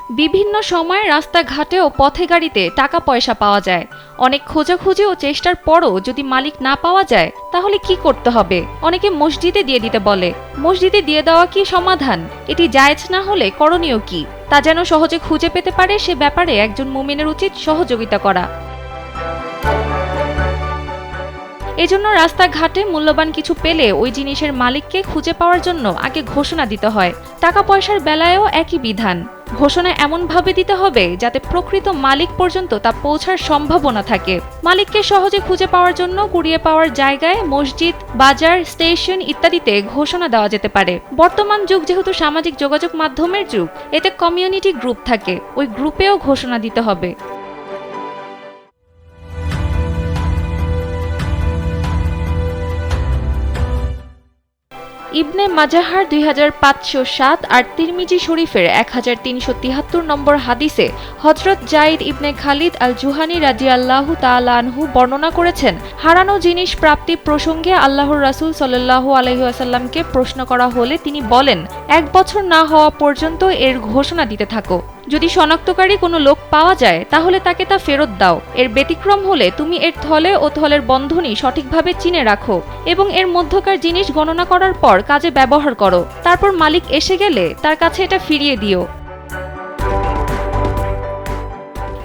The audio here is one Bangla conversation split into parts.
বিভিন্ন সময় রাস্তাঘাটে ও পথে গাড়িতে টাকা পয়সা পাওয়া যায়। অনেক খোঁজাখুঁজি ও চেষ্টার পরও যদি মালিক না পাওয়া যায় তাহলে কি করতে হবে? অনেকে মসজিদে দিয়ে দিতে বলে। মসজিদে দিয়ে দেওয়া কি সমাধান? এটি জায়েজ না হলে করণীয় কি? তা যেন সহজে খুঁজে পেতে পারে সে ব্যাপারে একজন মুমিনের উচিত সহযোগিতা করা। এজন্য রাস্তাঘাটে মূল্যবান কিছু পেলে ওই জিনিসের মালিককে খুঁজে পাওয়ার জন্য আগে ঘোষণা দিতে হয়। টাকা পয়সার বেলায়ও একই বিধান। ঘোষণা এমনভাবে দিতে হবে যাতে প্রকৃত মালিক পর্যন্ত তা পৌঁছার সম্ভাবনা থাকে। মালিককে সহজে খুঁজে পাওয়ার জন্য কুড়িয়ে পাওয়ার জায়গায় মসজিদ, বাজার, স্টেশন ইত্যাদিতে ঘোষণা দেওয়া যেতে পারে। বর্তমান যুগ যেহেতু সামাজিক যোগাযোগ মাধ্যমের যুগ, এতে কমিউনিটি গ্রুপ থাকে, ওই গ্রুপেও ঘোষণা দিতে হবে। ইবনে মাজাহার 2507 আর তিরমিজি শরীফের 1373 নম্বর হাদিসে হযরত যায়েদ ইবনে খালিদ আল জুহানী রাদিয়াল্লাহু তাআলা আনহু বর্ণনা করেছেন, হারানো জিনিস প্রাপ্তি প্রসঙ্গে আল্লাহর রাসূল সাল্লাল্লাহু আলাইহি ওয়াসাল্লামকে প্রশ্ন করা হলে তিনি বলেন, 1 বছর না হওয়া পর্যন্ত এর ঘোষণা দিতে থাকো। যদি শনাক্তকারী কোনো লোক পাওয়া যায় তাহলে তাকে তা ফেরত দাও। এর ব্যতিক্রম হলে তুমি এর থলে ও থলের বন্ধনী সঠিকভাবে চিনে রাখো এবং এর মধ্যকার জিনিস গণনা করার পর কাজে ব্যবহার করো। তারপর মালিক এসে গেলে তার কাছে এটা ফিরিয়ে দিও।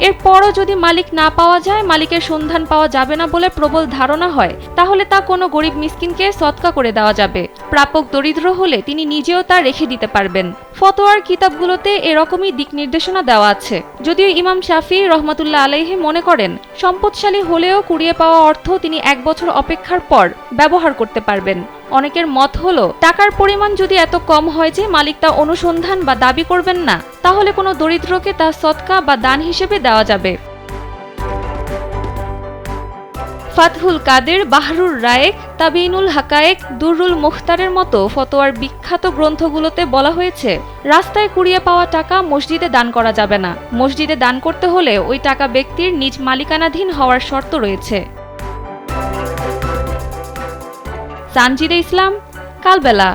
এরপরও যদি মালিক না পাওয়া যায়, মালিকের সন্ধান পাওয়া যাবে না বলে প্রবল ধারণা হয়, তাহলে তা কোনো গরিব মিসকিনকে সদকা করে দেওয়া যাবে। প্রাপক দরিদ্র হলে তিনি নিজেও তা রেখে দিতে পারবেন। ফতোয়ার কিতাবগুলোতে এরকমই দিক নির্দেশনা দেওয়া আছে। যদিও ইমাম শাফিঈ রহমাতুল্লাহ আলাইহি মনে করেন, সম্পদশালী হলেও কুড়িয়ে পাওয়া অর্থ তিনি 1 বছর অপেক্ষার পর ব্যবহার করতে পারবেন। অনেকের মত হলো, টাকার পরিমাণ যদি এত কম হয় যে মালিক তা অনুসন্ধান বা দাবি করবেন না, তাহলে কোনো দরিদ্রকে তা সদকা বা দান হিসেবে দেওয়া যাবে। ফাতহুল কাদের, বাহরুর রায়েক, তাবিনুল হাকায়েক, দুররুল মুখতারের মতো ফতোয়ার বিখ্যাত গ্রন্থগুলোতে বলা হয়েছে, রাস্তায় কুড়িয়ে পাওয়া টাকা মসজিদে দান করা যাবে না। মসজিদে দান করতে হলে ওই টাকা ব্যক্তির নিজ মালিকানাধীন হওয়ার শর্ত রয়েছে। সানজিদে ইসলাম, কালবেলা।